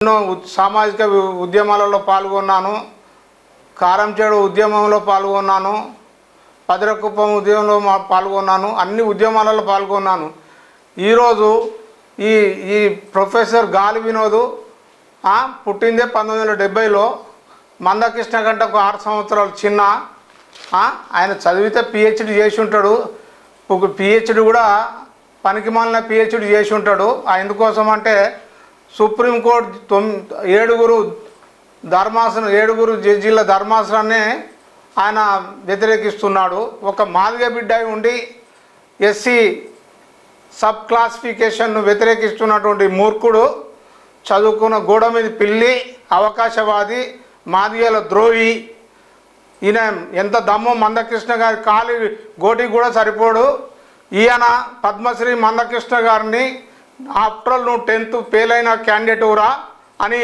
ఎన్నో సామాజిక ఉద్యమాలలో పాల్గొన్నాను. కారంచేడు ఉద్యమంలో పాల్గొన్నాను. పదిరకుప్పం ఉద్యమంలో పాల్గొన్నాను. అన్ని ఉద్యమాలలో పాల్గొన్నాను. ఈరోజు ఈ ఈ ప్రొఫెసర్ గాలి వినోద్ పుట్టిందే 1970లో. మందకృష్ణ గంటకు 6 సంవత్సరాలు చిన్న. ఆయన చదివితే పిహెచ్డి చేసి ఉంటాడు. పిహెచ్డి కూడా పనికిమాలిన పిహెచ్డి చేసి ఉంటాడు. ఎందుకోసం అంటే సుప్రీంకోర్టు 7 జడ్జీల ధర్మాసనాన్ని ఆయన వ్యతిరేకిస్తున్నాడు. ఒక మాదిగ బిడ్డ ఉండి ఎస్సీ సబ్ క్లాసిఫికేషన్ను వ్యతిరేకిస్తున్నటువంటి మూర్ఖుడు, చదువుకున్న గోడ మీద పిల్లి, అవకాశవాది, మాదిగల ద్రోహి. ఈయన ఎంత దమ్మో మందకృష్ణ గారి కాలి గోటి కూడా సరిపోడు. ఈయన పద్మశ్రీ మందకృష్ణ గారిని ఆఫ్టర్ ఆల్ నువ్వు 10th ఫెయిల్ అయిన క్యాండిడేటురా అని